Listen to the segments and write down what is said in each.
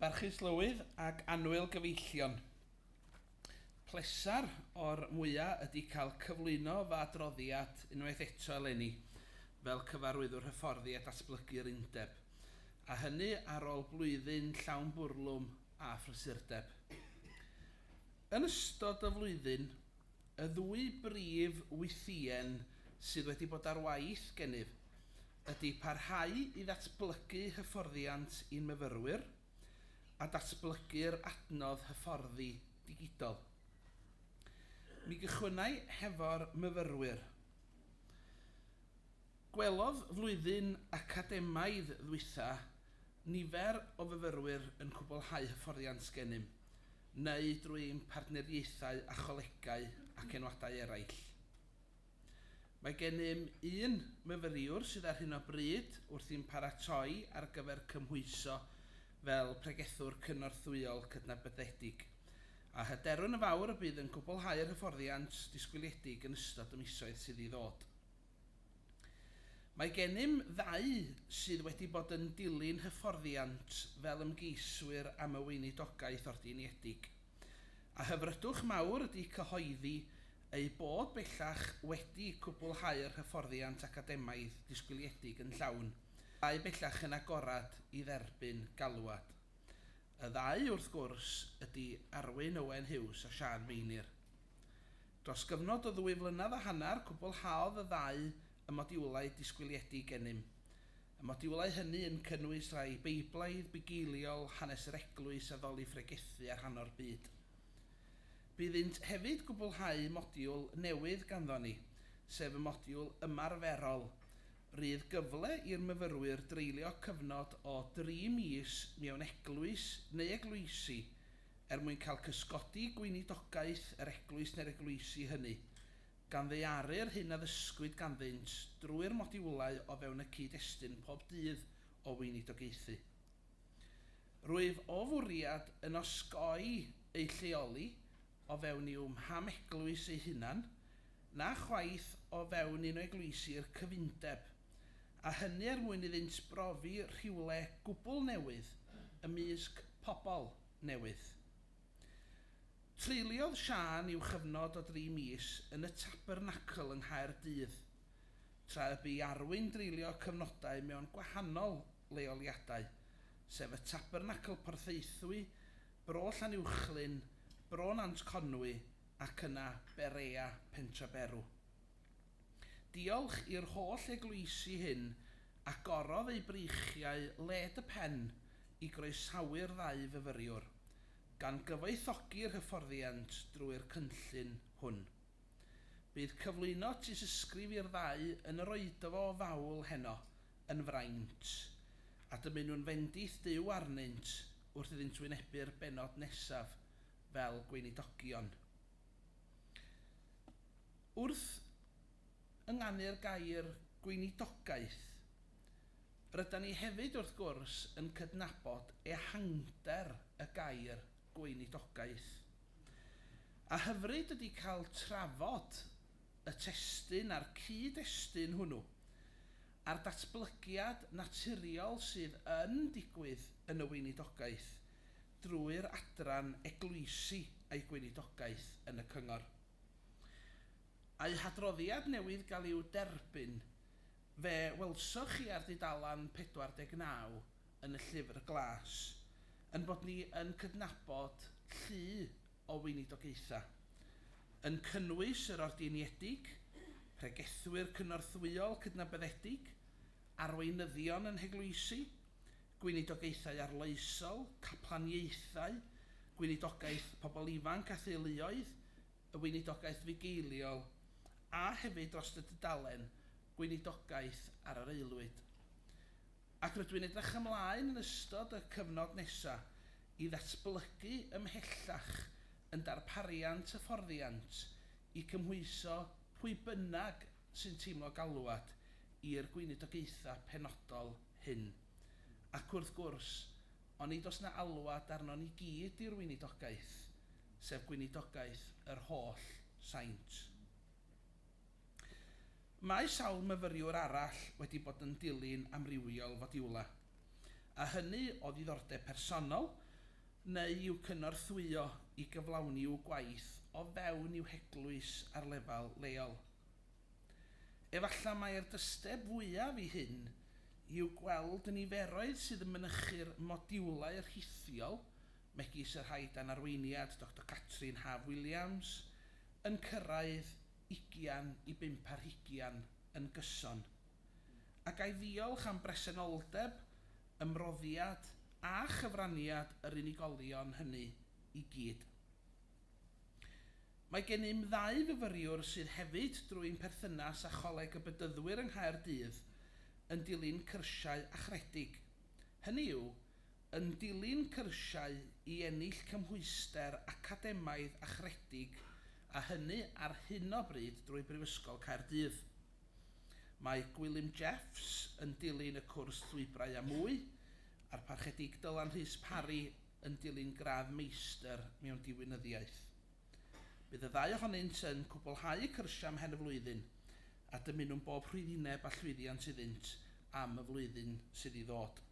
Barchus-lywydd ac annwyl gyfeillion. Plesar o'r mwyaf ydy cael cyflwyno fy adroddiad unwaith eto eleni fel cyfarwyddwr hyfforddi a datblygu'r Undeb, a hynny ar ôl blwyddyn llawn bwrlwm a phrysurdeb. Yn ystod y flwyddyn, y ddwy brif wythien sydd wedi bod ar waith gennyf ydy parhau i ddatblygu hyfforddiant i'n myfyrwyr a datblygu'r adnodd hyfforddi digidol. Mi gychwynnau hefo'r myfyrwyr. Gwelodd flwyddyn academaidd ddwytha nifer o fyfyrwyr yn cwblhau hyfforddiant gennym, neu drwy'n partneriaethau a cholegau ac enwadau eraill. Mae gennym un myfyriwr sydd ar hyn o bryd wrth i'n paratoi ar gyfer cymhwyso fel pregethwr cynorthwyol cydnabyddedig, a hyderwn y fawr y bydd yn cwblhau'r hyfforddiant disgwyliedig yn ystod y misoedd sydd i ddod. Mae gennym ddau sydd wedi bod yn dilyn hyfforddiant fel ymgeiswyr am y weinidogaeth ordiniedig, a hyfrydwch mawr ydy cyhoeddi ei bod bellach wedi cwblhau'r hyfforddiant academaidd disgwyliedig yn llawn, ddau bellach yn agorad i dderbyn galwad. Y ddau wrth gwrs ydy Arwyn Owen Hughes a Siân Feinir. Dros gyfnod o 2 flynedd a hanner cwblhaodd y ddau y modiwlau disgwyliedig gennym. Y modiwlau hynny yn cynnwys rhai beiblaidd bugeiliol, hanes yr eglwys a ddoli ffregethu ar hanno'r byd. Byddent hefyd cwblhau modiwl newydd ganddo ni, sef y modiwl ymarferol. Rydd gyfle i'r myfyrwyr dreulio cyfnod o 3 mis mewn eglwys neu eglwysi mwyn cael cysgodi gweinidogaeth yr eglwys neu'r eglwysi hynny, gan ddaearu'r hyn a ddysgwyd ganddynt drwy'r modiwlau o fewn y cyd-destun pob dydd o weinidogaethu. Rwyf o fwriad yn osgoi ei lleoli o fewn i'w mham eglwys ei hunan, na chwaith o fewn un o eglwysi'r cyfundeb, a hynny mwyn iddynt brofi rhywle gwbl newydd ymysg pobl newydd. Treuliodd Siân i'w chyfnod o 3 mis yn y Tabernacl yng Nghaerdydd, tra y bu Arwyn dreulio cyfnodau mewn gwahanol leoliadau, sef y Tabernacl Porthaethwy, Bro Llanuwchlyn, Bro Nant Conwy ac yna Berea Pentraberw. Diolch i'r holl eglwysi hyn a gorodd ei breichiau led y pen i groesawu'r ddau fyfyriwr, gan gyfoethogi'r hyfforddiant drwy'r cynllun hwn. Bydd cyflwyno tysysgrif i'r ddau yn yr oedyfo o fawl heno yn fraint, a dymun nhw'n fendith Duw arnynt wrth iddynt wynebu'r bennod nesaf fel gweinidogion. Wrth ynganu'r gair gweinidogaeth, rydyn ni hefyd wrth gwrs yn cydnabod ehangder y gair gweinidogaeth. A hyfryd ydy cael trafod y testun a'r cyd-destun hwnnw a'r datblygiad naturiol sydd yn digwydd yn y weinidogaeth drwy'r adran eglwysi a'i gweinidogaeth yn y cyngor. A'i hadroddiad newydd gael i'w derbyn, fe welswch chi ar dudalan 49 yn y llyfr glas, yn bod ni yn cydnabod llu o weinidogaethau, yn cynnwys yr ordiniedig, pregethwyr cynorthwyol cydnabyddedig, arweinyddion yn heglwysi, gweinidogaethau arloesol, caplaniaethau, gweinidogaeth pobl ifanc a theuluoedd, y weinidogaeth fugeiliol, a hefyd dros y dudalen gweinidogaeth ar yr aelwyd. Ac rydw i'n edrych ymlaen yn ystod y cyfnod nesaf i ddatblygu ymhellach yn darpariant hyfforddiant i cymhwyso pwy bynnag sy'n teimlo galwad i'r gweinidogaethau penodol hyn. Ac wrth gwrs, oni does na alwad arno ni gyd i'r weinidogaeth, sef gweinidogaeth yr holl saint. Mae sawl myfyriwr arall wedi bod yn dilyn amrywiol fodiwla, a hynny o ddiddordeb personol neu i'w cynorthwyo i gyflawni i'w gwaith o fewn i'w heglwys ar lefel leol. Efallai mae'r dysteb fwyaf i hyn i'w gweld y niferoedd sydd yn mynychu'r modiwlau rhithiol, megis yr rhai dan arweiniad Dr Catrin Haf Williams, yn cyrraedd 20 i 25 yn gyson. Ac ai ddiolch am bresenoldeb, ymroddiad a chyfraniad yr unigolion hynny i gyd. Mae gennym 2 fyfyriwr sydd hefyd drwy'n perthynas â Choleg y Bydyddwyr yng Nghaerdydd yn dilyn cyrsiau achredig. Hynny yw, yn dilyn cyrsiau i ennill cymhwyster academaidd achredig, a hynny ar hyn o bryd drwy Brifysgol Caerdydd. Mae Gwilym Jeffs yn dilyn y cwrs llwybrau a mwy, a'r parchedig Dylan Rhys Parry yn dilyn gradd meistr mewn diwinyddiaeth. Bydd y 2 ohonynt yn cwblhau y cyrsiau am hen y flwyddyn, a dymunwn bob rhwydineb a llwyddiant iddynt am y flwyddyn sydd i ddod.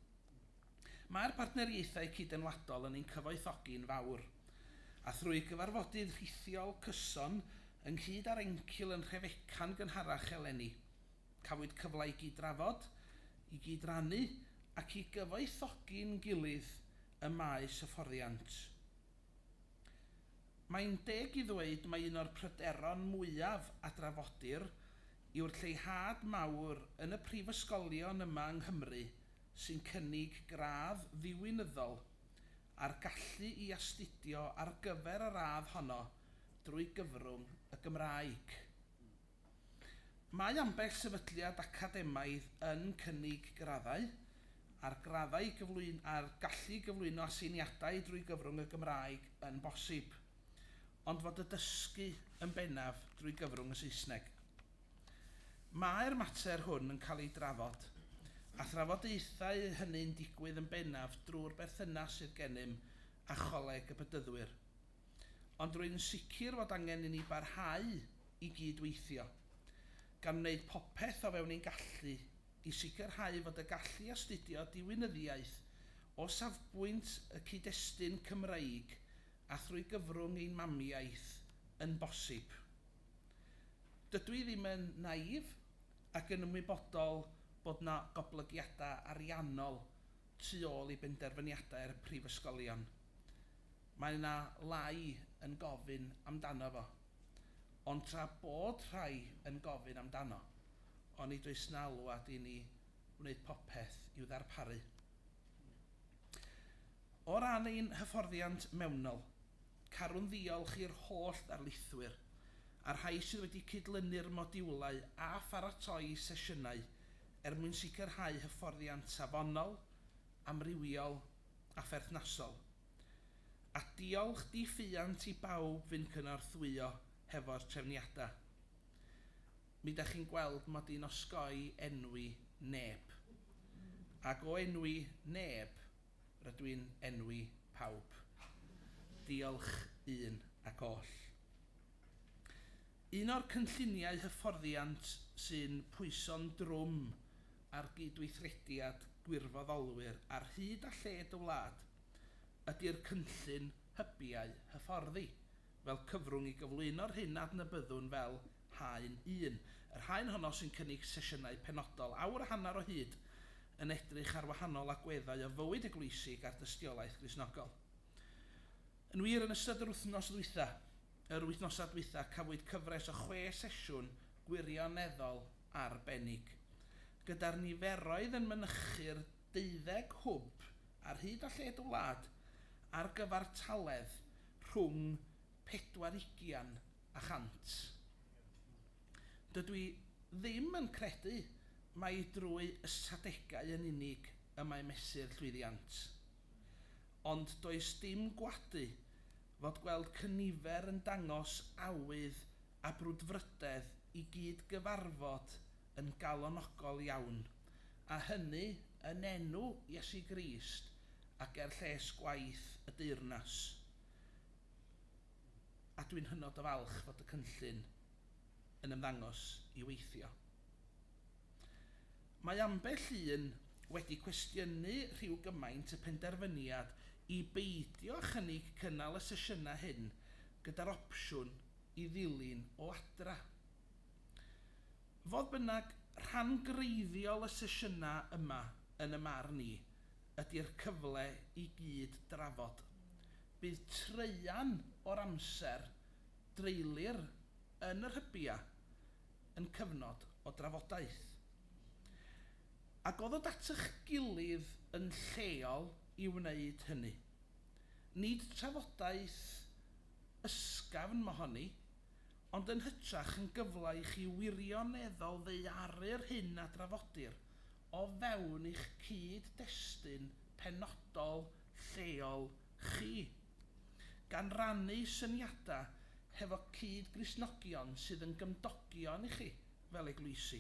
Mae'r partneriaethau cydynwadol yn ein cyfoethogi'n fawr, a thrwy gyfarfodydd rhithiol cyson ynghyd â'r encil yn Rhefecan gynharach eleni, cafwyd cyfle i gyd-drafod, i gyd-rannu ac i gyfoethogi'n gilydd y maes hyfforddiant. Mae'n deg i ddweud mai un o'r pryderon mwyaf a drafodir yw'r lleihad mawr yn y prifysgolion yma yng Nghymru sy'n cynnig gradd ddiwinyddol a'r gallu i astudio ar gyfer y radd honno drwy gyfrwng y Gymraeg. Mae ambell sefydliad academaidd yn cynnig graddau a'r gallu gyflwyno aseiniadau drwy gyfrwng y Gymraeg yn bosib, ond fod y dysgu yn bennaf drwy gyfrwng y Saesneg. Mae'r mater hwn yn cael ei drafod, a thrafodaethau hynny'n digwydd yn bennaf drwy'r berthynas sydd gennym a Choleg y Bydyddwyr. Ond rwy'n sicr fod angen i ni barhau i gydweithio, gan wneud popeth o fewn ein gallu i sicrhau fod y gallu astudio diwinyddiaeth o safbwynt y cyd-destun Cymreig a thrwy gyfrwng ein mamiaeth yn bosib. Dydw i ddim yn naif ac yn ymwybodol bod yna goblygiadau ariannol tu ôl i benderfyniadau'r prifysgolion. Mae yna lai yn gofyn amdano fo, ond tra bod rhai yn gofyn amdano, oni does na alwad i ni wneud popeth i'w ddarparu. O ran ein hyfforddiant mewnol, carwn ddiolch i'r holl ddarlithwyr, a'r rhai sydd wedi cydlynu'r modiwlau a pharatoi sesiynau mwyn sicrhau hyfforddiant safonol, amrywiol a pherthnasol. A diolch diffyant i bawb fy'n cynorthwyo hefo'r trefniadau. Mi ydych chi'n gweld mod i'n osgoi enwi neb. Ac o enwi neb, rydw i'n enwi pawb. Diolch un ac oll. Un o'r cynlluniau hyfforddiant sy'n pwyso'n drwm ar gydweithrediad gwirfoddolwyr ar hyd a lled y wlad ydy'r cynllun hybiau hyfforddi, fel cyfrwng i gyflwyno'r hyn adnabyddwn fel haen 1. Yr haen honno sy'n cynnig sesiynau penodol awr a hanner o hyd yn edrych ar wahanol agweddau o fywyd eglwysig a'r dystiolaeth Gristnogol. Yn wir, yn ystod yr wythnosau dwytha, cafwyd cyfres o 6 sesiwn gwirioneddol arbennig, gyda'r niferoedd yn mynychu'r 12 hwb ar hyd a lled y wlad ar gyfartaledd rhwng 40 a 100. Dydw i ddim yn credu mai drwy ystadegau yn unig y mae mesur llwyddiant. Ond does dim gwadu fod gweld cynifer yn dangos awydd a brwdfrydedd i gyd gyfarfod yn galonogol iawn, a hynny yn enw Iesu Grist ac lles gwaith y deyrnas. A dwi'n hynod o falch fod y cynllun yn ymddangos i weithio. Mae ambell un wedi cwestiynu rhyw gymaint y penderfyniad i beidio â chynnig cynnal y sesiynau hyn gyda'r opsiwn i ddilyn o adra. Fodd bynnag, rhan greiddiol y sesiynau yma yn y marn ni ydy'r cyfle i gyd drafod. Bydd treian o'r amser dreilir yn yr hybia yn cyfnod o drafodaeth. Ac oedd o at eich gilydd yn lleol i wneud hynny. Nid trafodaeth ysgafn mohoni, ond yn hytrach yn gyfle i chi wirioneddol ddaearu'r hyn a drafodir o fewn eich cyd-destun penodol lleol chi, gan rannu syniadau hefo cyd-grisnogion sydd yn gymdogion i chi fel eglwysi,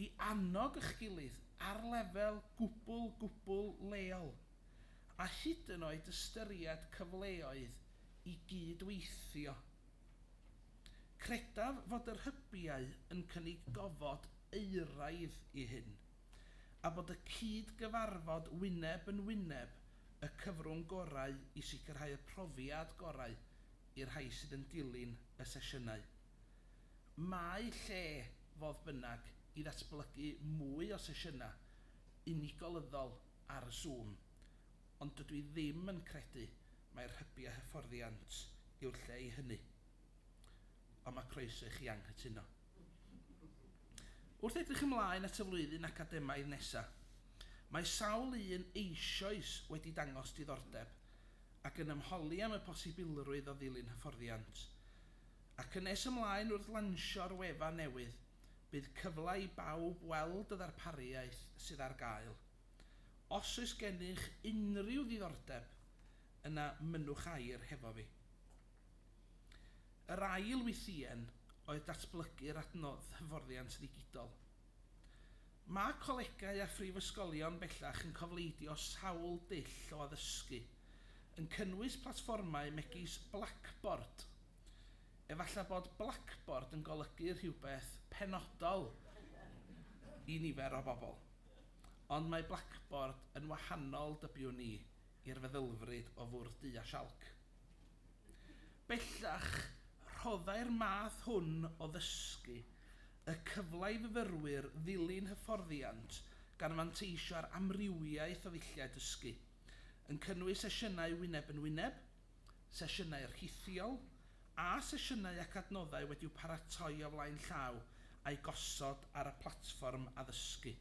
i annog eich gilydd ar lefel gwbl leol, a hyd yn oed ystyried cyfleoedd i gydweithio. Credaf fod yr hybiau yn cynnig gofod euraidd i hyn, a bod y cyd-gyfarfod wyneb yn wyneb y cyfrwng gorau i sicrhau y profiad gorau i'r rhai sydd yn dilyn y sesiynau. Mae lle, fodd bynnag, i ddatblygu mwy o sesiynau unigolyddol ar Zoom, ond dydw i ddim yn credu mae'r hybiau hyfforddiant yw'r lle i hynny. Ond mae croeso i chi anghytuno. Wrth edrych ymlaen at y flwyddyn academaidd nesaf, mae sawl un eisoes wedi dangos diddordeb ac yn ymholi am y posibilrwydd o ddilyn hyfforddiant. Ac yn nes ymlaen wrth lansio'r wefan newydd, bydd cyfle i bawb weld y ddarpariaeth sydd ar gael. Os oes gennych unrhyw ddiddordeb, yna mynwch air hefo fi. Yr ail wythien oedd datblygu'r adnodd hyfforddiant ddigidol. Mae colegau a phrifysgolion bellach yn cofleidio sawl dull o addysgu, yn cynnwys platfformau megis Blackboard. Efallai bod Blackboard yn golygu rhywbeth penodol i nifer o bobl, ond mae Blackboard yn wahanol dybiwn ni i'r feddylfryd o fwrdd du a sialc. Bellach, rhoddai'r math hwn o ddysgu y cyfle i fyfyrwyr ddilyn hyfforddiant gan fanteisio'r amrywiaeth o ddilliau dysgu, yn cynnwys sesiynau wyneb yn wyneb, sesiynau rhithiol, a sesiynau ac adnoddau wedi'w paratoi o flaen llaw a'i gosod ar y platfform addysgu.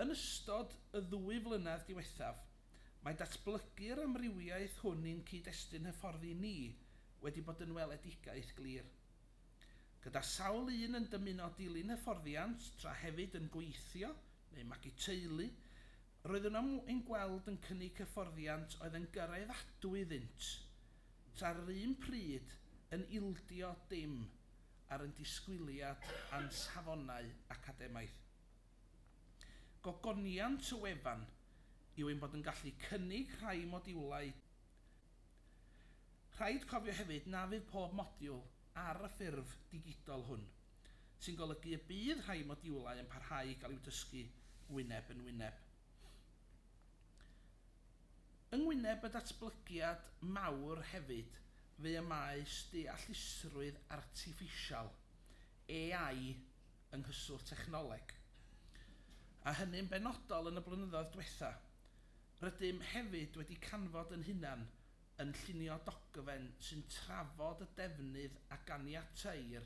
Yn ystod y 2 flynedd diwethaf, mae datblygu'r amrywiaeth hwn i'n cyd-destun hyfforddi ni wedi bod yn weledigaeth glir. Gyda sawl un yn dymuno dilyn hyfforddiant tra hefyd yn gweithio neu magu teulu, roeddwn yn gweld yn cynnig hyfforddiant oedd yn gyrraeddadwy iddynt, tra'r un pryd yn ildio dim ar yn disgwyliad a'n safonau academaidd. Gogoniant y wefan yw ein bod yn gallu cynnig rhai modiwlau. Rhaid cofio hefyd na fydd pob modiwl ar y ffurf digidol hwn, sy'n golygu y bydd rhai modiwlau yn parhau i gael i'w dysgu wyneb yn wyneb. Yng ngwyneb y datblygiad mawr hefyd, fe y maes deallusrwydd artiffisial, AI, yng nghyswllt technoleg. A hynny'n benodol yn y blynyddoedd diwetha. Rydym hefyd wedi canfod yn hunan yn llunio dogfen sy'n trafod y defnydd a ganiateir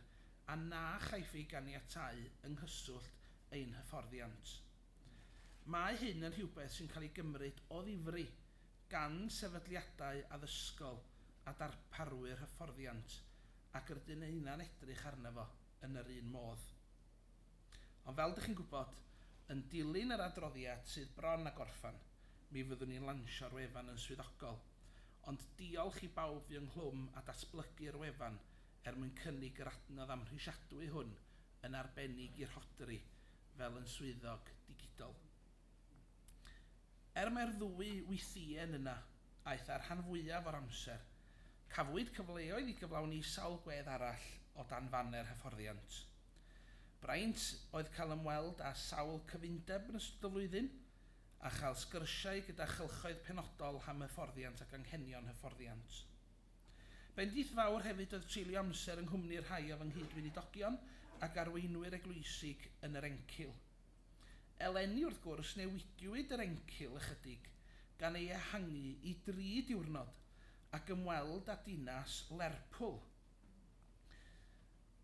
a na chaiff ei ganiatau yng nghyswllt ein hyfforddiant. Mae hyn yn rhywbeth sy'n cael ei gymryd o ddifri gan sefydliadau addysgol a darparwyr hyfforddiant ac rydyn hynna'n edrych arno fo yn yr un modd. Ond fel ydych chi'n gwybod, yn dilyn yr adroddiad sydd bron â gorffan, mi fyddwn ni'n lansio'r wefan yn swyddogol, ond diolch i bawb fi ynghlwm a datblygu'r wefan mwyn cynnig yr adnodd amhrisiadwy hwn yn arbennig i'r hodri fel yn swyddog digidol. Mae'r 2 wythien yna aeth ar rhan fwyaf o'r amser, cafwyd cyfleoedd i gyflawni sawl gwedd arall o dan faner hyfforddiant. Braint oedd cael ymweld â sawl cyfundeb yn ystod y flwyddyn, a chael sgyrsiau gyda chylchoedd penodol am hyfforddiant ac anghenion hyfforddiant. Bendith fawr hefyd oedd treulio amser yng nghwmni'r rhai o fy nghydweinidogion ac arweinwyr eglwysig yn yr encil. Eleni wrth gwrs newidiwyd yr encil ychydig gan ei ehangu i 3 diwrnod ac ymweld â dinas Lerpwl.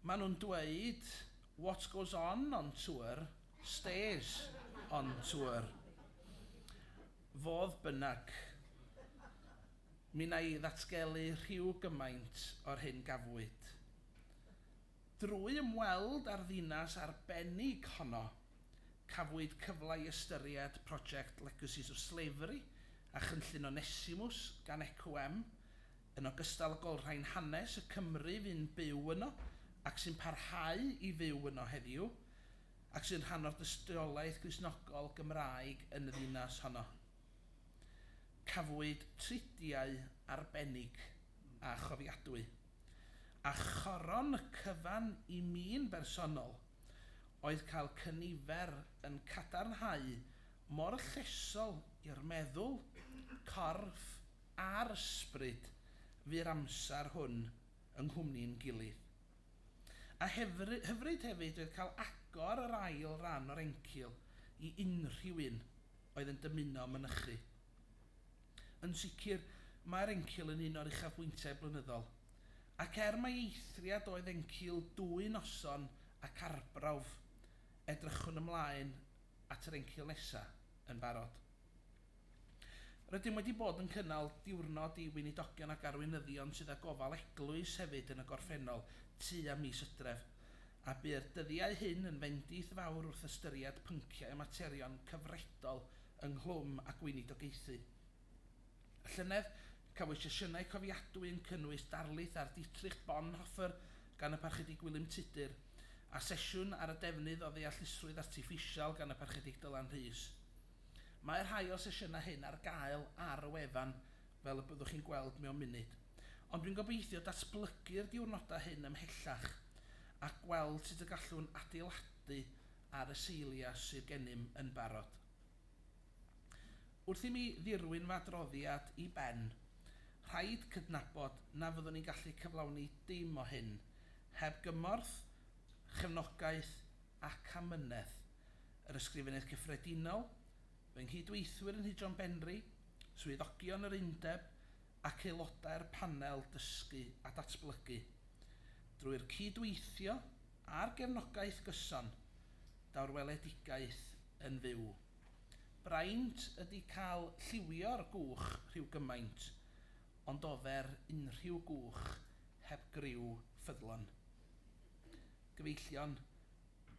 Maen nhw'n dweud, what goes on tour stays on tour. Fodd bynnag, mi na i ddatgelu rhyw gymaint o'r hyn gafwyd. Drwy ymweld â'r ddinas arbennig honno, cafwyd cyfle i ystyried prosiect Legacies of Slavery a chynllun Onesimus gan ECOM, yn ogystal â golrhain hanes y Cymru fy'n byw yno ac sy'n parhau i fyw yno heddiw, ac sy'n rhan o'r dystiolaeth Gristnogol Gymraeg yn y ddinas honno. Cafwyd tridiau arbennig a chofiadwy, a choron y cyfan i mi'n bersonol oedd cael cynifer yn cadarnhau mor llesol i'r meddwl, corff a'r ysbryd fy'r amser hwn yng nghwmni'n gilydd. A hyfryd hefyd oedd cael agor yr ail ran o'r encil i unrhyw un oedd yn dymuno mynychu. Yn sicr, mae'r encil yn un o'r uchafbwyntiau blynyddol, ac mai eithriad oedd encil 2 noson ac arbrawf, edrychwn ymlaen at yr encil nesaf yn barod. Rydym wedi bod yn cynnal diwrnod i weinidogion ac arweinyddion sydd â gofal eglwys hefyd yn y gorffennol tua mis Hydref, a by'r dyddiau hyn yn fendith fawr wrth ystyried pynciau y materion cyfredol ynghlwm a gweinidogaethu. Y llynedd, cafwyd sesiynau cofiadwy yn cynnwys darlith ar Dietrich Bonhoeffer gan y Parchedig Gwilym Tudur, a sesiwn ar y defnydd o ddeallusrwydd artiffisial gan y Parchedig Dylan Rhys. Mae rhai o sesiynau hyn ar gael ar y wefan, fel y byddwch chi'n gweld mewn munud. Ond dwi'n gobeithio datblygu'r diwrnodau hyn ymhellach a gweld sut y gallwn adeiladu ar y seilia sydd gennym yn barod. Wrth i mi ddirwyn fy adroddiad i ben, rhaid cydnabod na fyddwn ni'n gallu cyflawni dim o hyn, heb gymorth, chefnogaeth ac amynedd yr ysgrifennydd cyffredinol, fy nghydweithwyr yn Hydron Benri, swyddogion yr Undeb ac aelodau'r panel dysgu a datblygu, drwy'r cydweithio a'r gefnogaeth gyson daw'r weledigaeth yn fyw. Braint ydy cael lliwio'r gwch rhyw gymaint, ond ofer unrhyw gwch heb griw ffyddlon. Gyfeillion,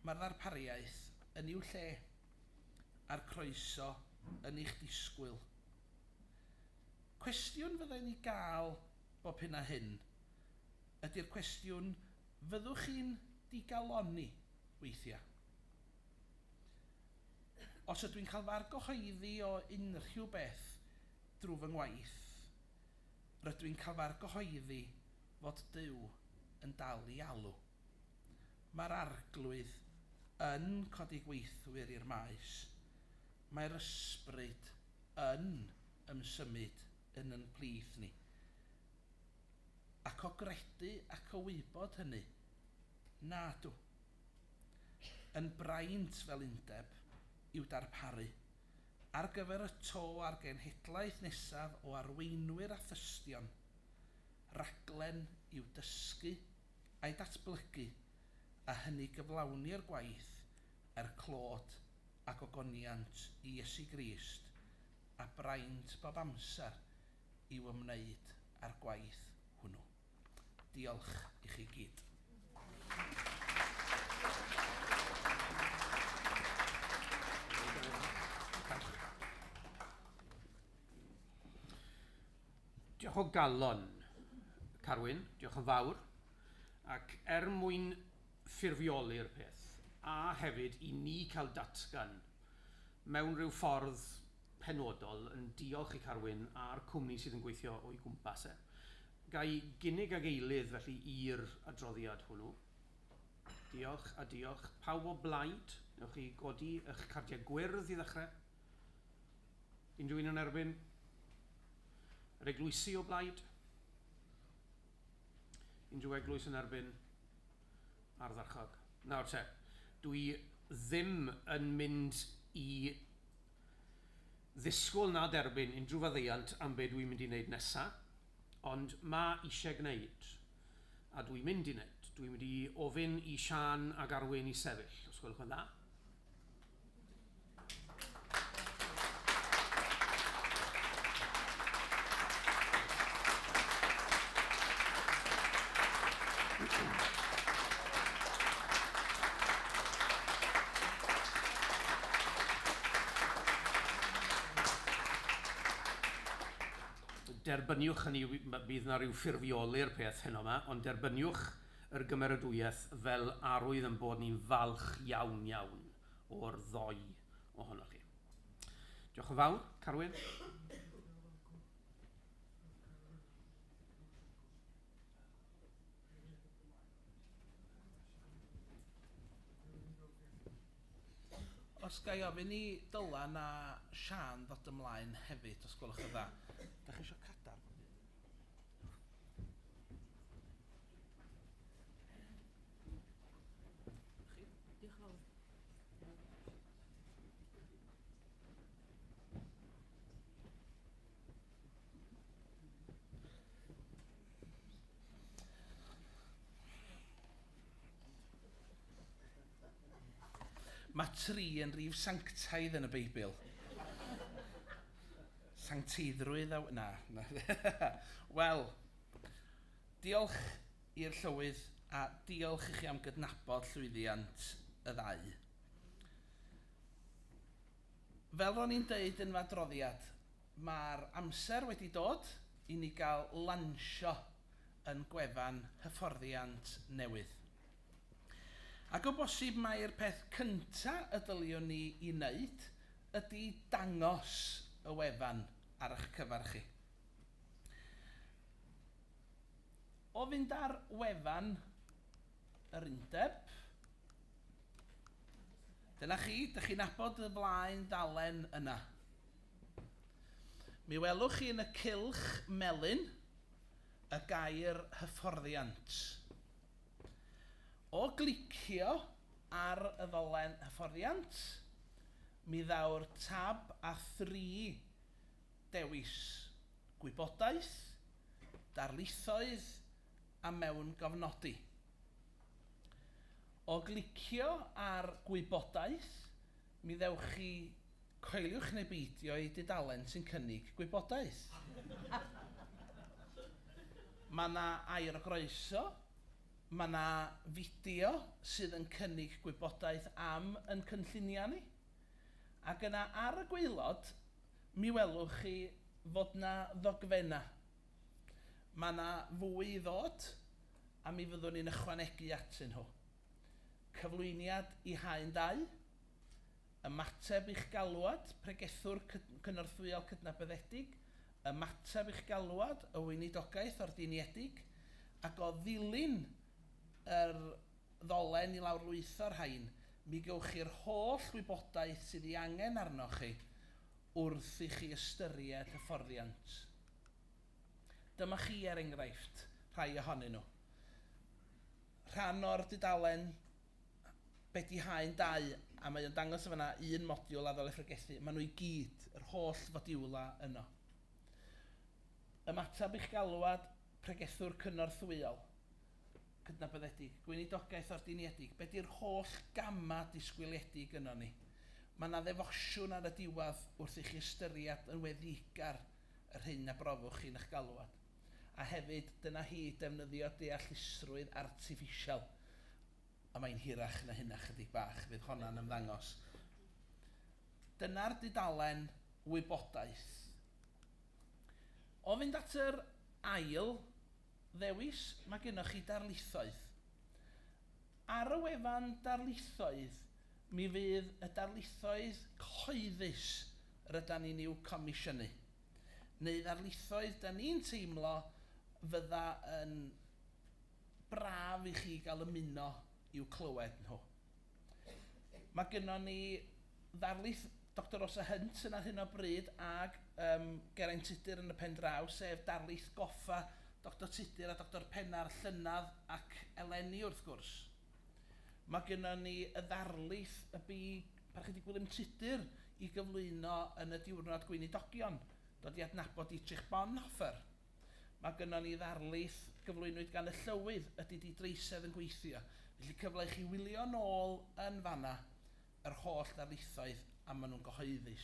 mae'r ddarpariaeth yn i'w lle, a'r croeso yn eich disgwyl. Cwestiwn fyddai'n ei gael bob hyn a hyn ydy'r cwestiwn fyddwch chi'n digaloni weithiau. Os ydw i'n cael far gyhoeddi o unrhyw beth drwy fy ngwaith, rydw i'n cael far gyhoeddi fod Duw yn dal i alw. Mae'r arglwydd yn codi gweithwyr i'r maes. Mae'r ysbryd yn ymsymud yn ein plith ni. Ac o gredu ac o wybod hynny, nadw. Yn braint fel Undeb i'w darparu ar gyfer y to a'r genhedlaeth nesaf o arweinwyr a thystion, raglen i'w dysgu a'i datblygu, a hynny gyflawni'r gwaith clod ac ogoniant i Iesu Grist, a braint bob amser i'w ymwneud â'r gwaith hwnnw. Diolch i chi gyd. Diolch o galon, Carwyn, diolch yn fawr, ac mwyn ffurfioli'r peth, a hefyd i ni cael datgan mewn rhyw ffordd penodol yn diolch i Carwyn a'r cwmni sydd yn gweithio o'i gwmpas e. Gai gynnig ag eilydd felly i'r adroddiad hwnnw. Diolch a diolch. Pawb o blaid, newch chi godi eich cardiau gwyrdd i ddechrau. Unrhyw un yn erbyn? Yr eglwysi o blaid? Unrhyw eglwys yn erbyn? Ardderchog. Nawr te, dwi ddim yn mynd i ddisgwyl na derbyn unrhyw faddeuant am be dwi'n mynd i wneud nesaf, ond mae eisiau gwneud, a dwi'n mynd i wneud. Dwi'n mynd i ofyn i Sian ac Arwyn i sefyll, os gwelwch yn dda. Derbyniwch hynny, bydd yna rhyw ffurfioli'r peth heno yma, ond derbyniwch yr gymeradwyaeth fel arwydd yn bod ni'n falch iawn iawn o'r ddoi ohonoch chi. Diolch yn fawr, Carwyn. Os gai ofyn i Dylan a Sian ddod ymlaen hefyd, os gwelwch yn dda. Da chi eisiau cadar? Diolch yn fawr. Mae tri yn rif sanctaidd yn y Beibl. Sancteiddrwydd na. Wel, diolch i'r llywydd a diolch i chi am gydnabod llwyddiant y ddau. Fel ro'n i'n deud yn fadroddiad, mae'r amser wedi dod i ni gael lansio yn gwefan hyfforddiant newydd. Ac o bosib mae'r peth cyntaf y dyliwn ni i wneud ydy dangos y wefan ar eich cyfar chi. O fynd ar wefan yr Undeb, dyna chi, ydych chi'n nabod y flaen dalen yna. Mi welwch chi yn y cylch melyn y gair hyfforddiant. O glicio ar y ddolen hyfforddiant, mi ddaw'r tab a 3 dewis: gwybodaeth, darlithoedd a mewn gofnodi. O glicio ar gwybodaeth, mi ddewch chi coeliwch neu beidio i dudalen sy'n cynnig gwybodaeth. Mae yna air o groeso, mae yna fideo sydd yn cynnig gwybodaeth am yn cynlluniau ni. Ac yna ar y gwaelod, mi welwch chi fod yna ddogfenna. Mae yna fwy i ddod, a mi fyddwn ni'n ychwanegu atyn nhw. Cyflwyniad i haen 2, ymateb i'ch galwad, pregethwr cynorthwyol cydnabyddedig, ymateb i'ch galwad, y weinidogaeth ordiniedig, ac o ddilyn yr ddolen i lawrlwytho'r rhain, mi gewch chi'r holl wybodaeth sydd ei angen arnoch chi wrth i chi ystyried hyfforddiant. Dyma chi er enghraifft rhai ohonyn nhw. Rhan o'r dudalen be di haen 2, a mae o'n dangos yma un modiwl a ddole ffregethu, maen nhw i gyd, yr holl fodiwla yno. Ymateb i'ch galwad, pregethwr cynorthwyol, cydnabyddedig, gweinidogaeth ordiniedig, be di'r holl gama disgwyliedig yno ni. Mae yna ddefosiwn ar y diwedd wrth i chi ystyried yn weddigar yr hyn a brofwch chi'n eich galwad. A hefyd, dyna hi defnyddio deallusrwydd artiffisial. A mae'n hirach na hynna chydig bach, fydd honna'n ymddangos. Dyna'r dudalen wybodaeth. O fynd at yr ail ddewis, mae gennych chi darlithoedd. Ar y wefan darlithoedd, mi fydd y darlithoedd cyhoeddus rydyn ni'n i'w comisiynu. Neu ddarlithoedd da ni'n teimlo fydda yn braf i chi gael ymuno i'w clywed nhw. Mae gennym ni Dr Osa Hunt yn ar hyn o bryd ag Geraint Tudur yn y pen draw, sef darlith goffa Dr Tudur a Dr Pennar Llynadd ac Eleni wrth gwrs. Mae gennym ni y ddarlith y bu Parchedig Gwilym Tudur i gyflwyno yn y diwrnod gweinidogion, dod i adnabod Dietrich Bonhoeffer. Mae gennym ni ddarlith gyflwynwyd gan y llywydd ydy di dreisedd yn gweithio. Felly cyfle i chi wylio nôl yn fanna yr holl darlithoedd a maen nhw'n gyhoeddus.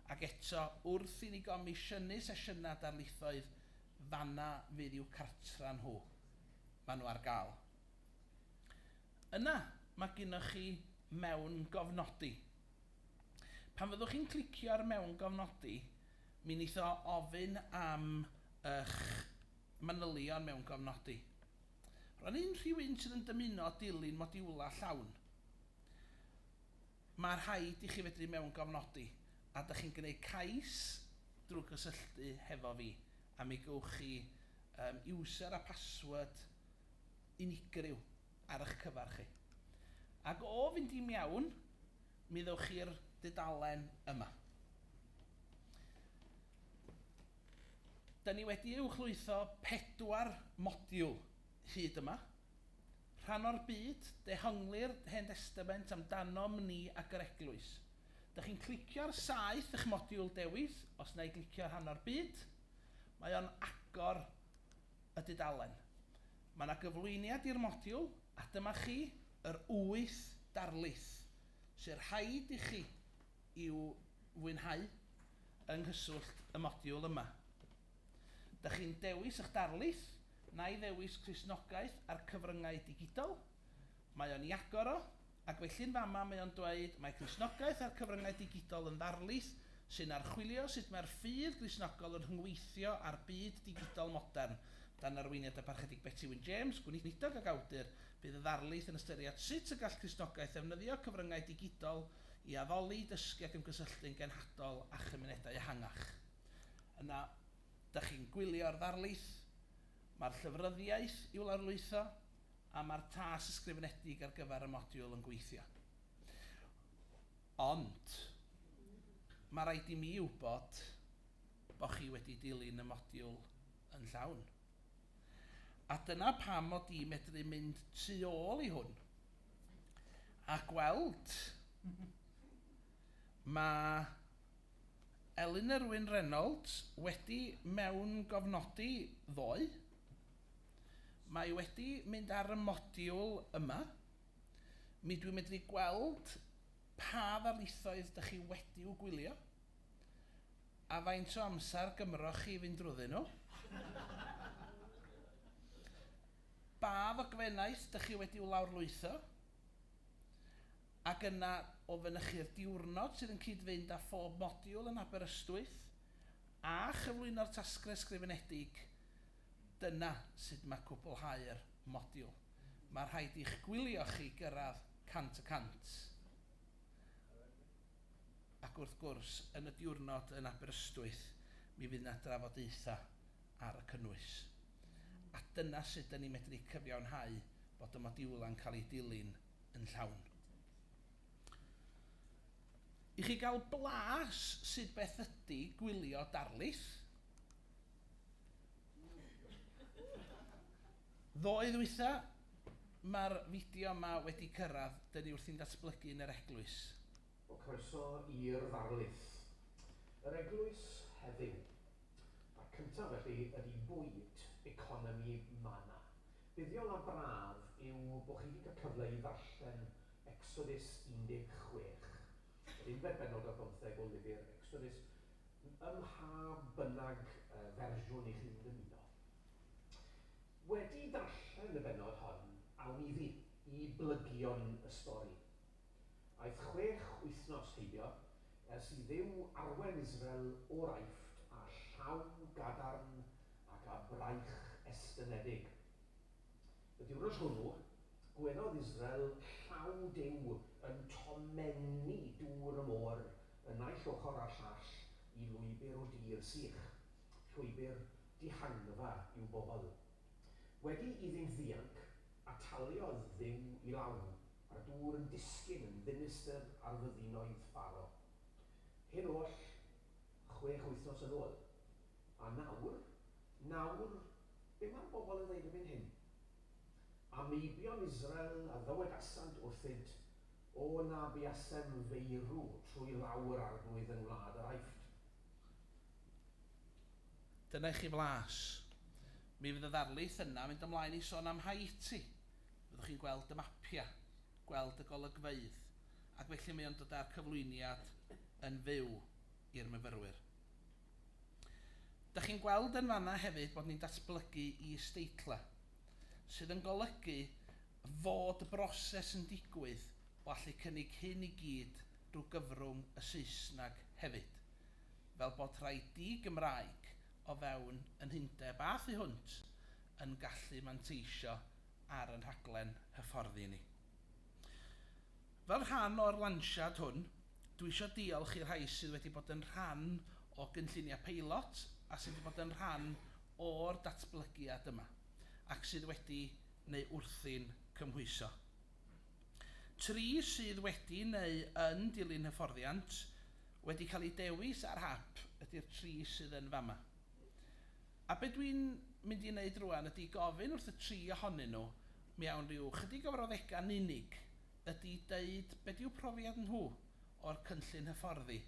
Ac eto, wrth i ni gomisiynu sesiynau darlithoedd, fanna fydd i'w cartra nhw. Maen nhw ar gael. Yna, mae gennych chi mewn gofnodi. Pan fyddwch chi'n clicio ar mewn gofnodi, mi wneith o ofyn am eich manylion mewn gofnodi. Rwy'n un rhywun sydd yn dymuno dilyn modiwla llawn. Mae rhaid i chi fedru mewn gofnodi, a ydych chi'n gwneud cais drwy gysylltu hefo fi, a mi gewch chi user a password unigryw ar eich cyfar chi. Ac o fynd i mewn, mi ddewch chi'r dudalen yma. Da ni wedi uwchlwytho 4 modiwl hyd yma. Rhan o'r byd, dehonglir Hen Testament amdanom ni ac yr eglwys. Da chi'n clicio ar saeth eich modiwl dewis, os na i glicio ar rhan o'r byd, mae o'n agor y dudalen. Mae yna gyflwyniad i'r modiwl, a dyma chi yr 8 darlith, sy'n rhaid i chi i'w fwynhau yng nghyswllt y modiwl yma. Da chi'n dewis eich darlith, na i ddewis Cristnogaeth ar cyfryngau digidol. Mae o'n i agor o, ac felly'n fama mae o'n dweud mae Cristnogaeth ar cyfryngau digidol yn ddarlith sy'n archwilio sut mae'r ffydd Gristnogol yn rhyngweithio ar byd digidol modern. Dan arweiniad y Parchedig Betty Wyn James, gweinidog ag awdur, bydd y ddarlith yn ystyried sut y gall Cristnogaeth ddefnyddio cyfryngau digidol i addoli, dysgu ac ymgysylltu'n genhadol a chymunedau ehangach. Yna, da chi'n gwylio'r ddarlith, mae'r llyfryddiaeth i'w lawrlwytho, a mae'r tas ysgrifenedig ar gyfer y modiwl yn gweithio. Ond, mae rhaid i mi wybod bod chi wedi dilyn y modiwl yn llawn. A dyna pam mod i medru mynd tu ôl i hwn a gweld mae Elin Erwin Reynolds wedi mewn gofnodi ddoe. Mae wedi mynd ar y modiwl yma. Mi dwi'n medru gweld pa ddarlithoedd ydych chi wedi'w gwylio a faint o amser gymroch chi fynd drwyddyn nhw. Ba ddogfennaeth ydych chi wedi'w lawrlwytho, ac yna o fynychu'r diwrnod sydd yn cyd-fynd â phob modiwl yn Aberystwyth a chyflwyno'r tasgau ysgrifenedig. Dyna sut mae cwblhau'r modiwl. Mae rhaid i'ch gwylio chi gyrraedd 100%. Ac wrth gwrs, yn y diwrnod yn Aberystwyth, mi fydd yna drafodaethau ar y cynnwys. A dyna sut dyn ni medru cyfiawnhau bod y modiwla'n cael ei dilyn yn llawn. I chi gael blas sut beth ydy gwylio darlith, ddoe ddwytha, mae'r fideo yma wedi cyrraedd, dyn ni wrthi'n datblygu yn yr eglwys. O croeso i'r ddarlith. Yr eglwys heddiw. A'r cyntaf felly ydy bwyd economi mana. Buddiol a braf yw bod chi wedi cael cyfle i ddarllen Exodus 16. Yr unfed bennod o 15 o lyfr Exodus ym mha bynnag fersiwn i chi'n dymuno. Wedi darllen y bennod hon, awn i fi i blygion y stori. Aeth 6 wythnos heibio ers i Dduw arwen Israel o'r Aifft a llaw gadarn ac a braich estynedig. Y diwrnod hwnnw, gwenodd Israel llaw Duw yn tomenni dŵr y môr yn naill ochr a llall i lwybr o dir sych, llwybr dihangfa i'w bobl. Wedi iddynt ddianc, ataliodd Dduw i lawn, a'r dŵr yn disgyn yn ddinistyr ar fyddinoedd Pharo. Hyn oll 6 wythnos yn ôl. A nawr, be mae'r bobl yn dweud yn hyn? Ameibion Israel a ddywedasant wrthynt o na buasem feirw trwy lawr arglwydd yn wlad yr Aifft. Dyna chi flas. Mi fydd y ddarlith yna mynd ymlaen i sôn am Haiti. Fyddwch chi'n gweld y mapia, gweld y golygfeydd, ac felly mae o'n dod â'r cyflwyniad yn fyw i'r myfyrwyr. Dych chi'n gweld yn fanna hefyd bod ni'n datblygu i steitla, sydd yn golygu fod y broses yn digwydd o allu cynnig hyn i gyd drwy gyfrwng y Saesneg hefyd, fel bod rhai di-Gymraeg o fewn yn Undeb a thu hwnt yn gallu manteisio ar yn rhaglen hyfforddi ni. Fel rhan o'r lansiad hwn, dwi eisiau diolch i'r rhai sydd wedi bod yn rhan o gynlluniau peilot a sydd wedi bod yn rhan o'r datblygiad yma ac sydd wedi neu wrthi'n cymhwyso. 3 sydd wedi neu yn dilyn hyfforddiant wedi cael ei dewis ar hap ydy'r 3 sydd yn fama. A be dwi'n mynd i wneud rwan ydy gofyn wrth y 3 ohonyn nhw mewn rhyw chydig o frawddegau'n unig ydy deud be di'w profiad nhw o'r cynllun hyfforddi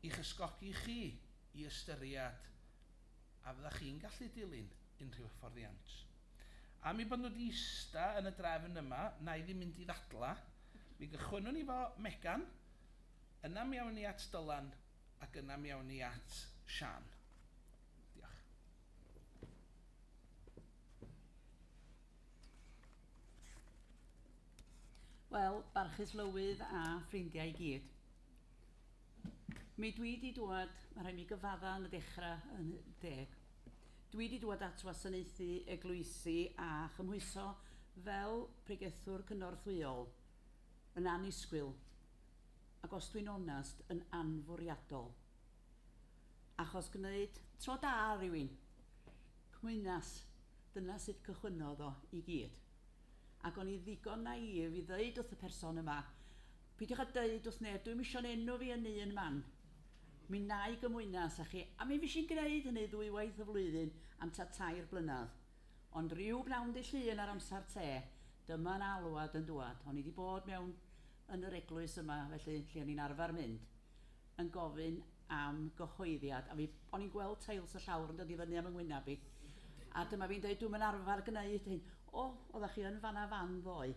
i'ch ysgogi chi i ystyried a fyddach chi'n gallu dilyn unrhyw hyfforddiant. A mi bod nhw wedi ista yn y drefn yma, na i ddim mynd i ddadla, mi gychwynnwn ni fo Megan, yna mewn ni at Dylan ac yna mewn ni at Sian. Diolch. Wel, barchus lywydd a ffrindiau i gyd. Mi dwi wedi dod, mae rhaid mi gyfadda yn y dechrau yn deg. Dwi wedi dod at wasanaethu eglwysi a chymhwyso fel pregethwr cynorthwyol yn annisgwyl, ac os dwi'n onast, yn anfwriadol. Achos gwneud tro da rhywun, cmwynas, dyna sut cychwynnodd o i gyd. Ac o'n i ddigon naif i ddeud wrth y person yma, peidiwch a deud wrth neb, dwi'n eisiau'n enw fi yn un man. Mi na i gymwynas â chi, a mi fes i'n gwneud hynny 2 waith y flwyddyn am ta 3 blynedd. Ond rhyw blawn dy llun ar amser te, dyma'n alwad yn dŵad. O'n i wedi bod mewn yn yr eglwys yma, felly lle o'n i'n arfer mynd, yn gofyn am gyhoeddiad. A o'n i'n gweld teils y llawr yn dod i fyny am yng ngwyneb i. A dyma fi'n dweud, dwi'n arfer gwneud hyn. O, oeddech chi yn fanna fan ddoe.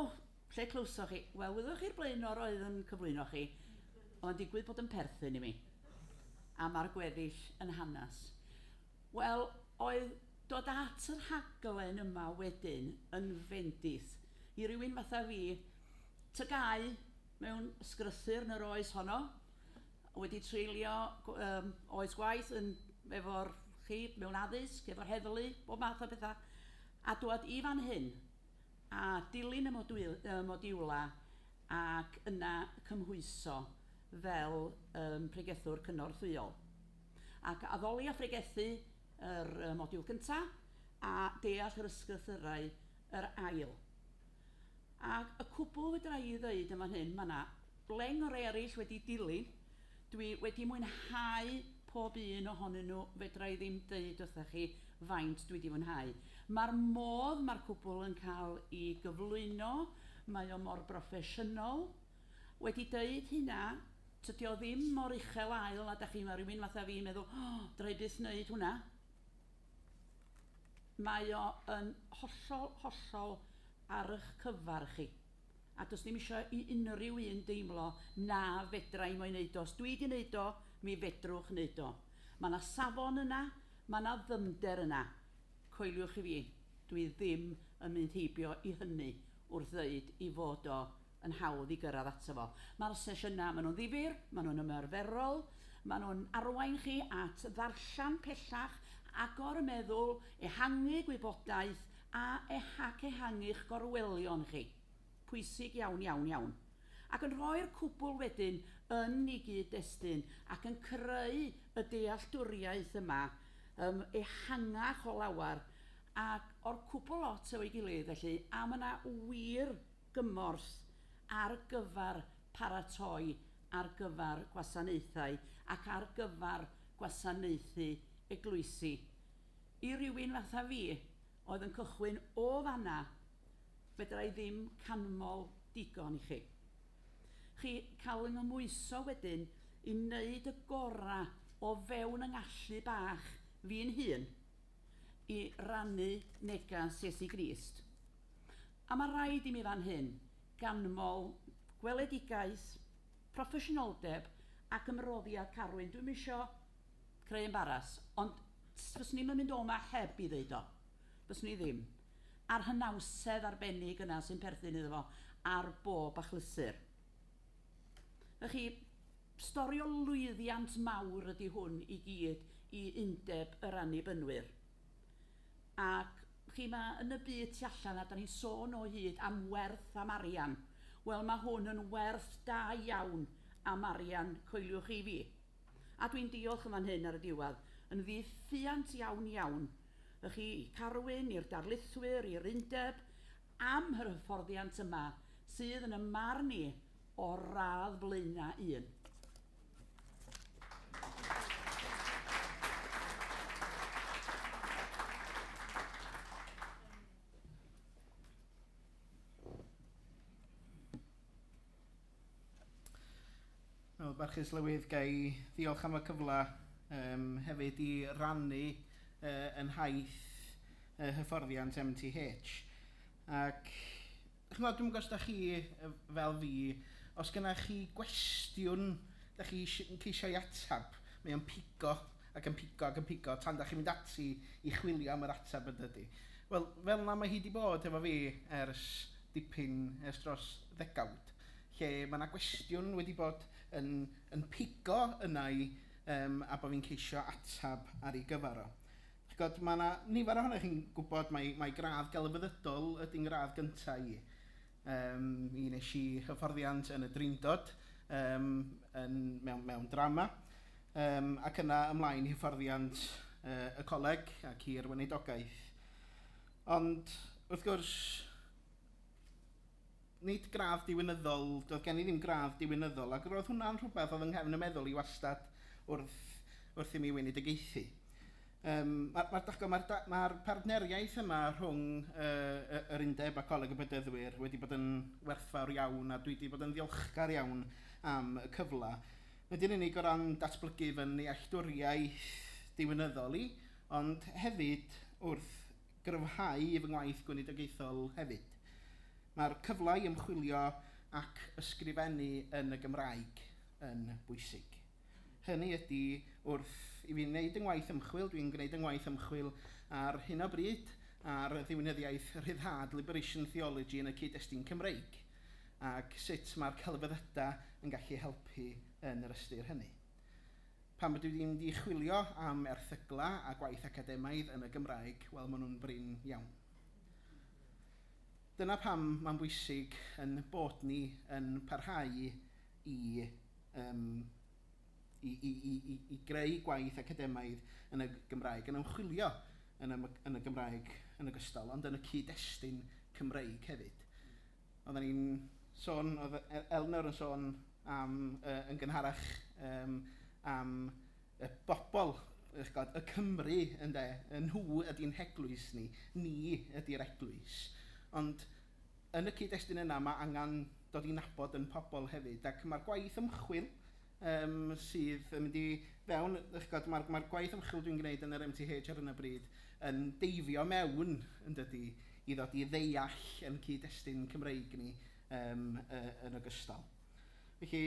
O, lle clwsoch chi? Wel, wyddwch chi'r blaenor oedd yn cyflwyno chi, ond digwydd bod yn perthyn i mi. A mae'r gweddill yn hanes. Wel, oedd dod at yr rhaglen yma wedyn yn fendith i rywun fatha fi, tygau mewn ysgrythyr yn yr oes honno, wedi treulio oes gwaith efo'r chi mewn addysg, efo'r heddlu, bob math o bethau, a dod i fan hyn a dilyn y modiwla ac yna cymhwyso fel pregethwr cynorthwyol. Ac addoli a phregethu yr modiwl cyntaf a deall yr ysgrythyrau yr ail. Ac y cwbl fydra i ddweud yma hyn, mae yna bleng o'r eraill wedi dilyn. Dwi wedi mwynhau pob un ohonyn nhw, fedra i ddim deud wrthych chi faint dwi wedi mwynhau. Mae'r modd mae'r cwbl yn cael i gyflwyno, mae o mor broffesiynol. Wedi deud hynna, tydi o ddim mor uchel ail a da chi mae rhywun fatha fi'n meddwl, dra i byth wneud hwnna. Mae o yn hollol ar eich cyfar chi. A does ddim eisiau i unrhyw un deimlo na fedra i mo'i wneud o. Os dwi wedi wneud o, mi fedrwch wneud o. Mae yna safon yna, mae yna ddyfnder yna. Coeliwch i fi, dwi ddim yn mynd heibio i hynny wrth ddweud i fod o yn hawdd i gyrraedd ato fo. Mae'r sesiynau, maen nhw'n ddifyr, maen nhw'n ymarferol, maen nhw'n arwain chi at ddarllan pellach, agor y meddwl, ehangu gwybodaeth a ehangu'ch gorwelion chi. Pwysig iawn, iawn, iawn. Ac yn rhoi'r cwbl wedyn yn ei gyd-destun ac yn creu y dealltwriaeth yma ehangach o lawar ac o'r cwbl lot o'i gilydd felly, a mae yna wir gymorth ar gyfer paratoi ar gyfer gwasanaethau ac ar gyfer gwasanaethu eglwysi. I rywun fatha fi, oedd yn cychwyn o fanna, fedra i ddim canmol digon i chi. Chi cael yng ngymwyso wedyn i wneud y gorau o fewn yng ngallu bach fi'n hun i rannu negas Iesu Grist. A mae rhaid i mi fan hyn ganmol gweledigaeth, proffesiynoldeb ac ymroddiad Carwyn. Dwi'n isio creu embaras, ond fyswn ni'n mynd o yma heb i ddeud o. Fyswn ni ddim. A'r hynawsedd arbennig yna sy'n perthyn iddo fo ar bob achlysur. Felly, stori o lwyddiant mawr ydy hwn i gyd i Undeb yr Annibynwyr. Ac chi ma yn y byd tu allan a da ni'n sôn o hyd am werth am arian. Wel, mae hwn yn werth da iawn am arian, coeliwch i fi. A dwi'n diolch yn fan hyn ar y diwedd, yn ddiffiant iawn. Ych chi Carwyn, i'r darlithwyr, i'r Undeb, am yr hyfforddiant yma sydd yn y marn ni o radd Blaena 1. Wel, barchus Lywydd, gai ddiolch am y cyfle hefyd i rannu yn haith hyfforddiant MTH. Ac dwi'n gwybod os da chi fel fi, os gyda chi gwestiwn da chi eisiau atab, mae o'n pigo ac yn pigo tan da chi'n mynd ati i chwilio am yr atab yn dydy. Wel, fel na mae hi wedi bod efo fi ers dros ddegawd, lle mae yna gwestiwn wedi bod yn pigo yna i a bod fi'n ceisio atab ar ei gyfer o. Mae yna nifer ohonych chi'n gwybod mae gradd gelfyddydol ydy'n gradd gyntaf i. Mi nes i hyfforddiant yn y Drindod mewn drama ac yna ymlaen i hyfforddiant y coleg ac i'r weinidogaeth. Ond wrth gwrs, nid gradd diwynyddol, doedd gen i ddim gradd diwynyddol, ac roedd hwnna'n rhywbeth oedd yng nghefn y meddwl i wastad wrth i mi weinidogaethu. Mae'r partneriaeth yma rhwng yr Undeb a Coleg y Bydyddwyr wedi bod yn werthfawr iawn a dwi wedi bod yn ddiolchgar iawn am y cyfle. Nid yn unig o ran datblygu fy nealltwriaeth diwynyddol i, ond hefyd wrth gryfhau fy ngwaith gweinidogaethol hefyd. Mae'r cyfle i ymchwilio ac ysgrifennu yn y Gymraeg yn bwysig. Hynny ydy wrth i fi wneud yng ngwaith ymchwil, dwi'n gwneud yng ngwaith ymchwil ar hyn o bryd ar ddiwinyddiaeth rhyddhad Liberation Theology yn y cyd-destun Cymreig ac sut mae'r celfyddydau yn gallu helpu yn yr ystyr hynny. Pan dwi wedi mynd i chwilio am erthygla a gwaith academaidd yn y Gymraeg, wel, maen nhw'n brin iawn. Dyna pam mae'n bwysig yn bod ni yn parhau i greu gwaith academaidd yn y Gymraeg, yn ymchwilio yn y Gymraeg yn ogystal, ond yn y cyd-destun Cymreig hefyd. Oedden ni'n sôn, oedd Elnor yn sôn am, yn gynharach am y bobl, y Cymru, nhw ydy'n heglwys ni ydy'r eglwys. Ond yn y cyd-destun yna mae angen dod i nabod yn pobl hefyd, ac mae'r gwaith ymchwil sydd yn mynd i fewn, mae'r gwaith ymchwil dwi'n gwneud yn yr MTH ar hyn o bryd yn deifio mewn yn dydy i ddod i ddeall yn cyd-destun Cymreig ni yn ogystal. Felly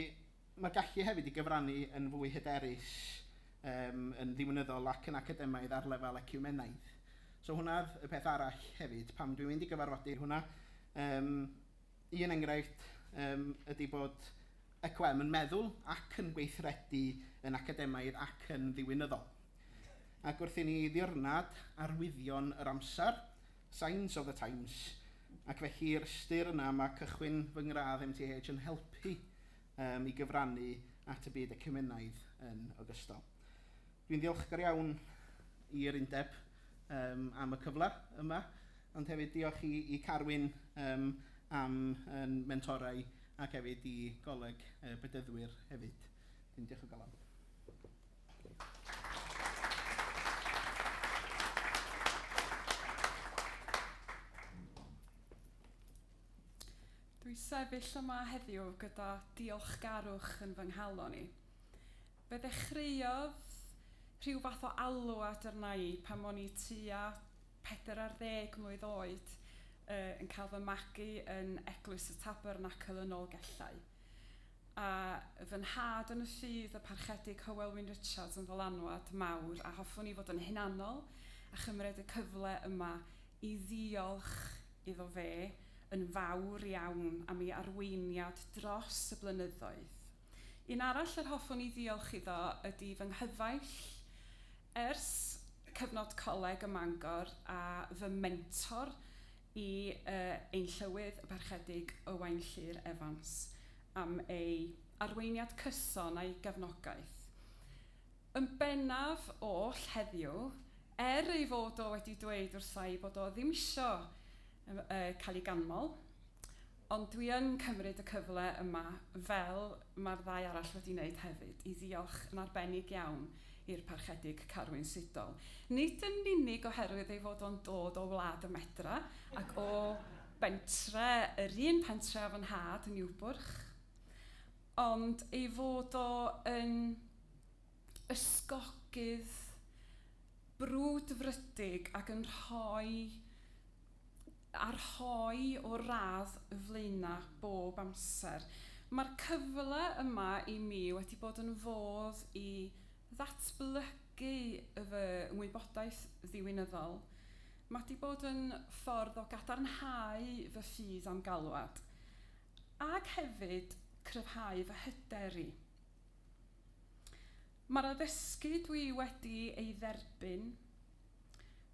mae'r gallu hefyd i gyfrannu yn fwy hyderus yn ddiwynyddol ac yn academaidd ar lefel ecwmenaidd. So hwnna'r y peth arall hefyd pam dwi'n mynd i gyfarfodi hwnna. Un enghraifft ydy bod ECWM yn meddwl ac yn gweithredu yn academaidd ac yn ddiwynyddol. Ac wrth i ni ddiwrnod arwyddion yr amser, Signs of the Times, ac felly'r ystyr yna mae cychwyn fy ngradd MTH yn helpu i gyfrannu at y byd ecwmenaidd yn ogystal. Dwi'n ddiolchgar iawn i'r Undeb am y cyfle yma, ond hefyd diolch i Carwyn am mentorau ac hefyd i goleg bedyddwyr hefyd. Diolch o galon. Dwi'n sefyll yma heddiw gyda diolchgarwch yn fy nghalon i. Fe ddechreuodd rhyw fath o alwad arna i pan o'n i tua 40 mlwydd oed yn cael fy magu yn Eglwys y Tabernacl yn Ôlgellau. A fy nhad yn y ffydd y parchedig Hywelwyn Richards yn ddylanwad mawr a hoffwn i fod yn hunanol a chymryd y cyfle yma i ddiolch iddo fe yn fawr iawn am ei arweiniad dros y blynyddoedd. Un arall yr hoffwn i ddiolch iddo ydy fy nghyfaill ers cyfnod coleg ym Mangor a fy mentor i ein llywydd y parchedig Owain Llyr Evans am ei arweiniad cyson a'i gefnogaeth. Yn bennaf oll heddiw, ei fod o wedi dweud wrtha i bod o ddim isio cael ei ganmol, ond dwi yn cymryd y cyfle yma fel mae'r ddau arall wedi wneud hefyd i ddiolch yn arbennig iawn i'r parchedig Carwyn Sudol. Nid yn unig oherwydd ei fod o'n dod o wlad y Medra ac o bentre, yr un pentre a fy nhad yn Iwbwrch, ond ei fod o yn ysgogydd brwdfrydig ac yn arhoi o radd flaena bob amser. Mae'r cyfle yma i mi wedi bod yn fodd i ddatblygu fy ngwybodaeth ddiwinyddol. Mae wedi bod yn ffordd o gadarnhau fy ffydd am galwad ac hefyd cryfhau fy hyder i. Mae'r addysgu dwi wedi ei dderbyn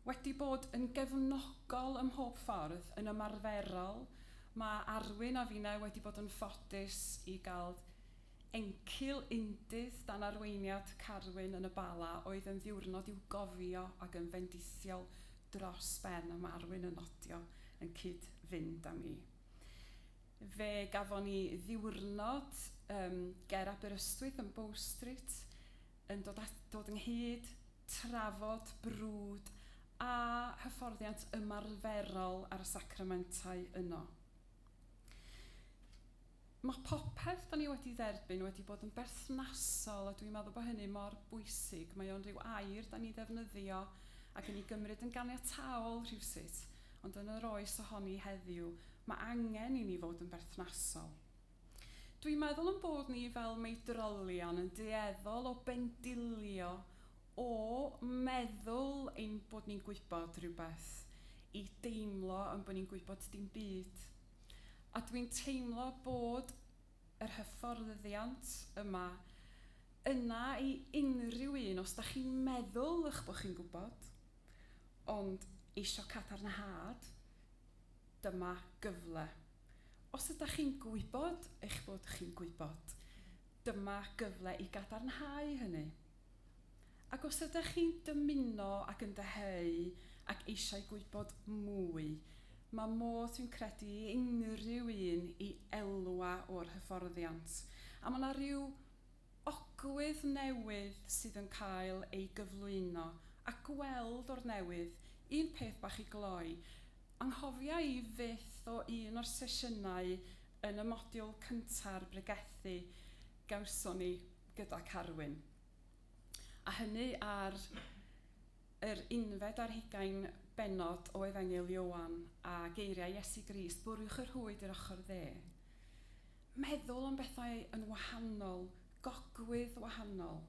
wedi bod yn gefnogol ym mhob ffordd, yn ymarferol. Mae Arwyn a finne wedi bod yn ffodus i gael encil undydd dan arweiniad Carwyn yn y Bala oedd yn ddiwrnod i'w gofio ac yn fendithiol dros ben y mae Arwyn yn nodio yn cyd-fynd â mi. Fe gafon ni ddiwrnod ger Aberystwyth yn Bow Street yn dod ynghyd, trafod brwd a hyfforddiant ymarferol ar y sacramentau yno. Mae popeth da ni wedi dderbyn wedi bod yn berthnasol a dwi'n meddwl bod hynny mor bwysig. Mae o'n rhyw air da ni ddefnyddio ac yn ei gymryd yn ganiataol rhywsut, ond yn yr oes ohoni heddiw, mae angen i ni fod yn berthnasol. Dwi'n meddwl yn bod ni fel meidrolion yn dueddol o bendilio o meddwl ein bod ni'n gwybod rhywbeth i deimlo yn bod ni'n gwybod dim byd. A dwi'n teimlo bod yr hyfforddiant yma yna i unrhyw un os da chi'n meddwl eich bod chi'n gwybod, ond eisiau cadarnhad, dyma gyfle. Os ydych chi'n gwybod eich bod chi'n gwybod, dyma gyfle i gadarnhau hynny. Ac os ydych chi'n dymuno ac yn deheu ac eisiau gwybod mwy, mae modd dwi'n credu i unrhyw un i elwa o'r hyfforddiant. A mae yna rhyw ogwydd newydd sydd yn cael ei gyflwyno a gweld o'r newydd un peth bach i gloi. Anghofia i fyth o un o'r sesiynau yn y modiwl cynta'r bregethu gawson ni gyda Carwyn. A hynny ar yr unfed ar 20 bennod o Efengyl Ioan a geiriau Iesu Grist, bwrwch yr hwyd i'r ochr dde. Meddwl am bethau yn wahanol, gogwydd wahanol,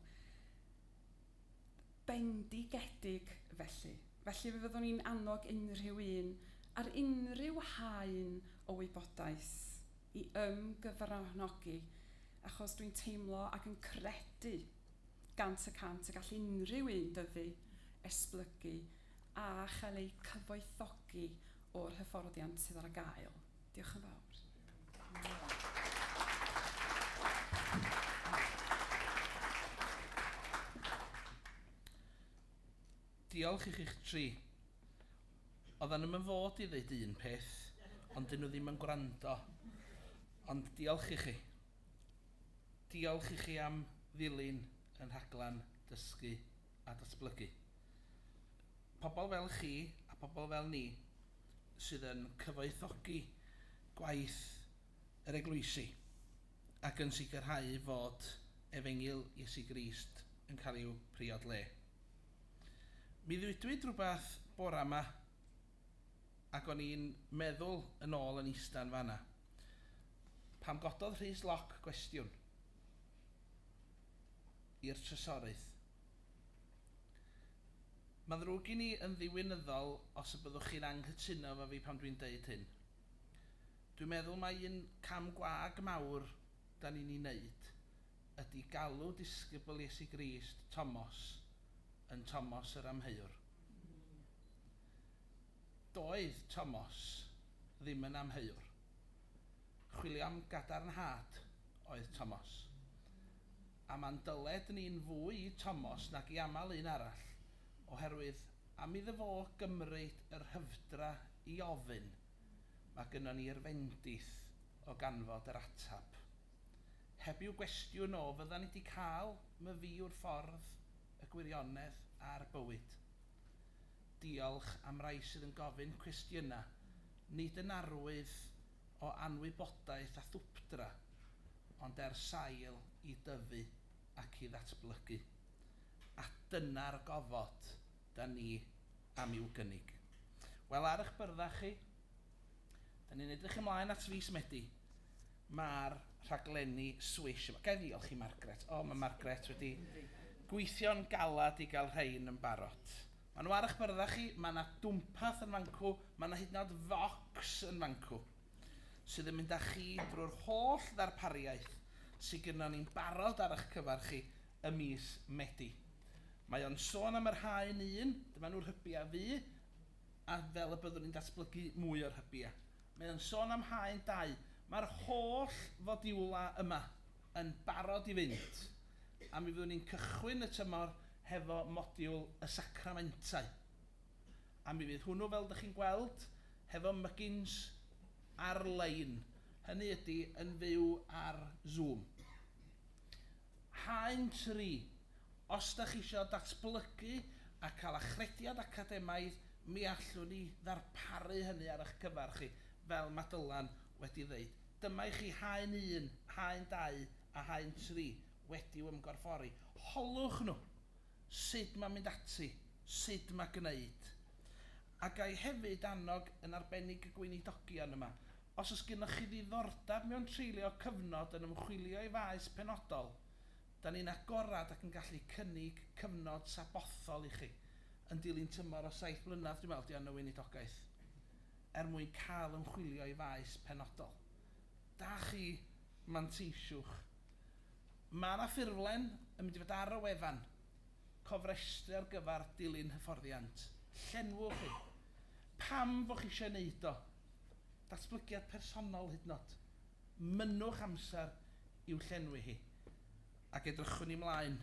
bendigedig felly. Felly fe fyddwn ni'n annog unrhyw un ar unrhyw haen o wybodaeth i ymgyfranogi, achos dwi'n teimlo ac yn credu 100% y gall unrhyw un dyfu, esblygu a chael ei cyfoethogi o'r hyfforddiant sydd ar y gael. Diolch yn fawr. Diolch i chi'ch tri. Oedden nhw'n fod i ddweud un peth, ond dyn nhw ddim yn gwrando. Ond diolch i chi. Diolch i chi am ddilyn yn rhaglan dysgu a datblygu. Pobl fel chi a pobl fel ni sydd yn cyfoethogi gwaith yr eglwysi ac yn sicrhau fod Efengyl Iesu Grist yn cael i'w priod le. Mi ddwydwyd rhywbeth bore yma ac o'n i'n meddwl yn ôl yn eistedd fanna pam gododd Rhys Loc gwestiwn i'r trysorydd. Mae'n ddrwg i ni yn ddiwinyddol os y byddwch chi'n anghytuno efo fi pam dwi'n deud hyn. Dwi'n meddwl mae un cam gwag mawr da ni'n ei wneud ydy galw disgybl Iesu Grist Thomas yn Thomas yr Amheuwr. Doedd Thomas ddim yn amheuwr. Chwilio am gadarnhad oedd Thomas. A mae'n dyled ni'n fwy i Thomas nag i aml un arall, oherwydd am iddo fo gymryd yr hyfdra i ofyn, mae gynnon ni'r fendith o ganfod yr atab. Heb i'w gwestiwn o fydda ni wedi cael myfi o'r ffordd, y gwirionedd a'r bywyd. Diolch am rai sydd yn gofyn cwestiynau, nid yn arwydd o anwybodaeth a thwpdra, ond sail i dyfu ac i ddatblygu. A dyna'r gofod da ni am i'w gynnig. Wel, ar eich byrddau chi, da ni'n edrych ymlaen at fis Medi. Mae'r rhaglenni swish yma. Gai ddiolch i Margaret. O, mae Margaret wedi gweithio'n galad i gael rhain yn barod. Mae nhw ar eich byrddau chi, mae yna dwmpath yn fancw, mae yna hyd yn oed focs yn fancw, sydd yn mynd â chi drwy'r holl ddarpariaeth sydd gyda ni'n barod ar eich cyfar chi y mis Medi. Mae o'n sôn am yr haen un, dyma nhw'r hybiau fi, a fel y byddwn ni'n datblygu mwy o'r hybiau. Mae o'n sôn am haen 2. Mae'r holl fodiwla yma yn barod i fynd, a mi fyddwn ni'n cychwyn y tymor hefo modiwl y sacramentau. A mi fydd hwnnw, fel ydych chi'n gweld, hefo mygins ar-lein. Hynny ydy yn fyw ar Zoom. Haen 3. Os ydych chi eisiau datblygu a cael achrediad academaidd, mi allwn ni ddarparu hynny ar eich cyfar chi, fel mae Dylan wedi dweud. Dyma i chi haen 1, haen 2 a haen 3 wedi'w ymgorffori. Holwch nhw sut mae'n mynd ati, sut mae'n gwneud. A gai hefyd annog yn arbennig y gweinidogion yma, os oes gennych chi ddiddordeb mewn treulio cyfnod yn ymchwilio i faes penodol, da ni'n agorad ac yn gallu cynnig cyfnod sabothol i chi yn dilyn tymor o 7 blynedd, dwi'n meddwl, di'n y weinidogaeth, mwyn cael ymchwilio i faes penodol. Da chi manteisiwch. Mae yna ffurflen yn mynd i fod ar y wefan, cofrestru ar gyfer dilyn hyfforddiant. Llenwch chi. Pam bo chi eisiau neud o? Datblygiad personol hyd yn oed. Mynwch amser i'w llenwi hi. Ac edrychwn ni mlaen